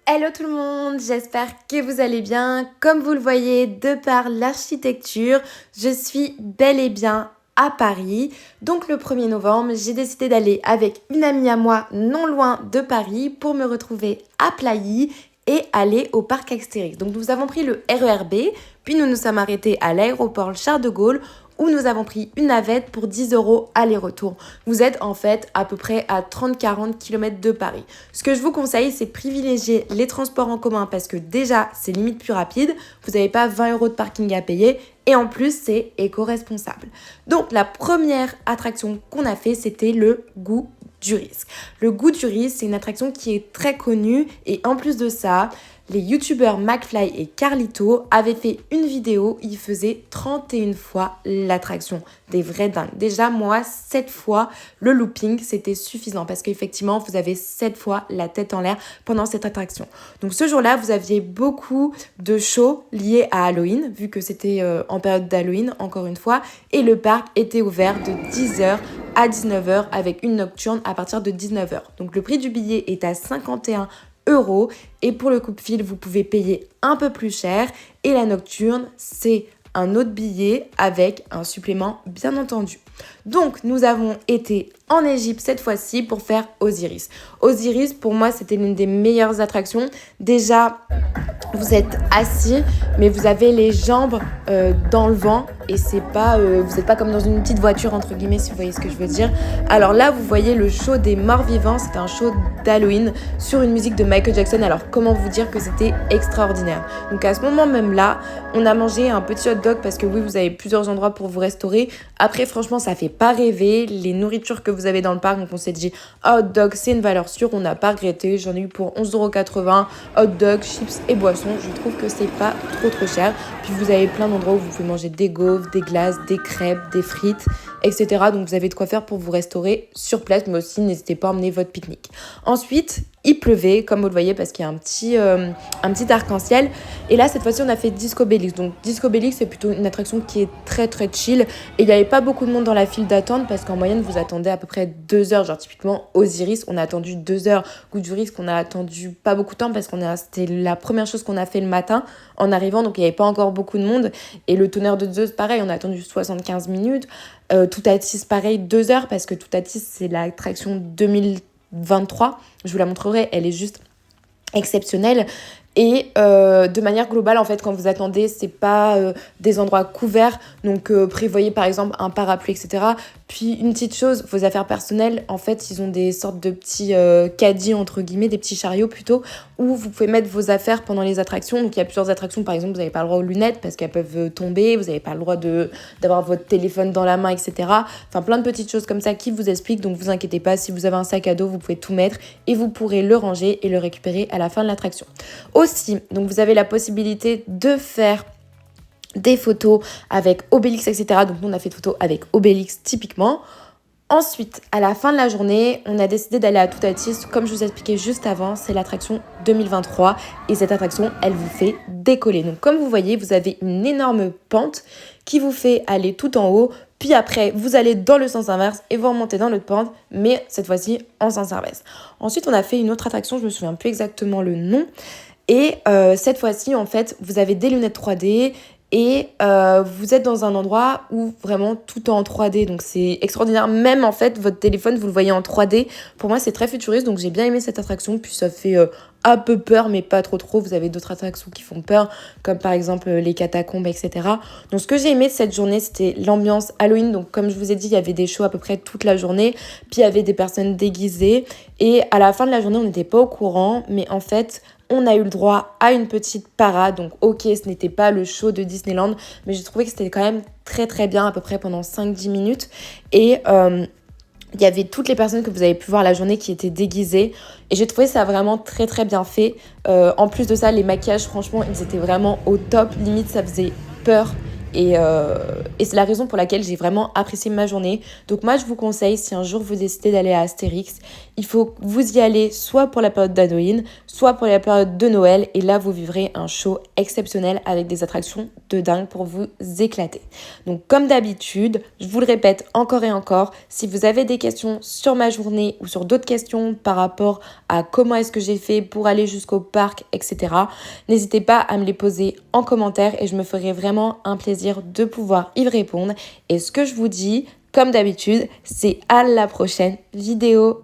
Hello tout le monde, j'espère que vous allez bien. Comme vous le voyez de par l'architecture, je suis bel et bien à Paris. Donc le 1er novembre, j'ai décidé d'aller avec une amie à moi non loin de Paris pour me retrouver à Plailly et aller au parc Astérix. Donc nous avons pris le RER B, puis nous nous sommes arrêtés à l'aéroport Charles de Gaulle où nous avons pris une navette pour 10 € aller-retour. Vous êtes en fait à peu près à 30-40 km de Paris. Ce que je vous conseille, c'est privilégier les transports en commun parce que déjà, c'est limite plus rapide. Vous n'avez pas 20 € de parking à payer et en plus, c'est éco-responsable. Donc, la première attraction qu'on a fait, c'était le goût du risque. Le goût du risque, c'est une attraction qui est très connue et en plus de ça, les youtubeurs McFly et Carlito avaient fait une vidéo, ils faisaient 31 fois l'attraction. Des vrais dingues. Déjà, moi, 7 fois le looping, c'était suffisant parce qu'effectivement, vous avez 7 fois la tête en l'air pendant cette attraction. Donc ce jour-là, vous aviez beaucoup de shows liés à Halloween, vu que c'était en période d'Halloween, encore une fois, et le parc était ouvert de 10h à 19h avec une nocturne à partir de 19h. Donc le prix du billet est à 51 € et pour le coupe-fil, vous pouvez payer un peu plus cher et la nocturne, c'est un autre billet avec un supplément bien entendu. Donc nous avons été en Égypte cette fois-ci pour faire Osiris. Osiris, pour moi, c'était l'une des meilleures attractions. Déjà, vous êtes assis, mais vous avez les jambes dans le vent et c'est pas, vous n'êtes pas comme dans une petite voiture, entre guillemets, si vous voyez ce que je veux dire. Alors là, vous voyez le show des morts vivants, c'était un show d'Halloween sur une musique de Michael Jackson. Alors comment vous dire que c'était extraordinaire. Donc à ce moment même là, on a mangé un petit hot dog parce que oui, vous avez plusieurs endroits pour vous restaurer. Après, franchement, ça fait pas rêver les nourritures que vous avez dans le parc. Donc on s'est dit, hot dog, c'est une valeur sûre, on n'a pas regretté. J'en ai eu pour 11,80 €, hot dog, chips et boissons. Je trouve que c'est pas trop cher. Puis vous avez plein d'endroits où vous pouvez manger des gaufres, des glaces, des crêpes, des frites, etc. Donc vous avez de quoi faire pour vous restaurer sur place, mais aussi n'hésitez pas à emmener votre pique-nique. Ensuite, il pleuvait, comme vous le voyez, parce qu'il y a un petit arc-en-ciel. Et là, cette fois-ci, on a fait Disco Bellix. Donc Disco Bellix, c'est plutôt une attraction qui est très chill. Et il n'y avait pas beaucoup de monde dans la file d'attente parce qu'en moyenne, vous attendez à peu près 2 heures. Genre typiquement, Osiris, on a attendu 2 heures. Goût du risque, on a attendu pas beaucoup de temps parce que c'était la première chose qu'on a fait le matin en arrivant. Donc il n'y avait pas encore beaucoup de monde. Et le tonnerre de Zeus, pareil, on a attendu 75 minutes. Toutatis, pareil, 2 heures parce que Toutatis, c'est l'attraction 2023. Je vous la montrerai, elle est juste exceptionnelle. Et de manière globale, en fait, quand vous attendez, c'est pas des endroits couverts. Donc, prévoyez par exemple un parapluie, etc. Puis, une petite chose, vos affaires personnelles, en fait, ils ont des sortes de petits caddies, entre guillemets, des petits chariots plutôt, où vous pouvez mettre vos affaires pendant les attractions. Donc, il y a plusieurs attractions. Par exemple, vous n'avez pas le droit aux lunettes parce qu'elles peuvent tomber. Vous n'avez pas le droit d'avoir votre téléphone dans la main, etc. Enfin, plein de petites choses comme ça qui vous expliquent. Donc, vous inquiétez pas. Si vous avez un sac à dos, vous pouvez tout mettre et vous pourrez le ranger et le récupérer à la fin de l'attraction. Aussi, donc vous avez la possibilité de faire des photos avec Obélix, etc. Donc nous, on a fait des photos avec Obélix typiquement. Ensuite, à la fin de la journée, on a décidé d'aller à Toutatis. Comme je vous ai expliqué juste avant, c'est l'attraction 2023. Et cette attraction, elle vous fait décoller. Donc comme vous voyez, vous avez une énorme pente qui vous fait aller tout en haut. Puis après, vous allez dans le sens inverse et vous remontez dans l'autre pente, mais cette fois-ci en sens inverse. Ensuite, on a fait une autre attraction, je me souviens plus exactement le nom. Et cette fois-ci, en fait, vous avez des lunettes 3D et vous êtes dans un endroit où vraiment tout est en 3D. Donc, c'est extraordinaire. Même, en fait, votre téléphone, vous le voyez en 3D. Pour moi, c'est très futuriste. Donc, j'ai bien aimé cette attraction. Puis, ça fait un peu peur, mais pas trop. Vous avez d'autres attractions qui font peur, comme par exemple les catacombes, etc. Donc, ce que j'ai aimé de cette journée, c'était l'ambiance Halloween. Donc, comme je vous ai dit, il y avait des shows à peu près toute la journée. Puis, il y avait des personnes déguisées. Et à la fin de la journée, on n'était pas au courant. Mais en fait, on a eu le droit à une petite parade. Donc, ok, ce n'était pas le show de Disneyland, mais j'ai trouvé que c'était quand même très bien, à peu près pendant 5-10 minutes. Et il y avait toutes les personnes que vous avez pu voir la journée qui étaient déguisées. Et j'ai trouvé ça vraiment très bien fait. En plus de ça, les maquillages, franchement, ils étaient vraiment au top. Limite, ça faisait peur. Et c'est la raison pour laquelle j'ai vraiment apprécié ma journée. Donc moi, je vous conseille, si un jour vous décidez d'aller à Astérix, il faut que vous y allez soit pour la période d'Halloween, soit pour la période de Noël. Et là, vous vivrez un show exceptionnel avec des attractions de dingue pour vous éclater. Donc comme d'habitude, je vous le répète encore et encore, si vous avez des questions sur ma journée ou sur d'autres questions par rapport à comment est-ce que j'ai fait pour aller jusqu'au parc, etc., n'hésitez pas à me les poser en commentaire et je me ferai vraiment un plaisir de pouvoir y répondre. Et ce que je vous dis, comme d'habitude, c'est à la prochaine vidéo.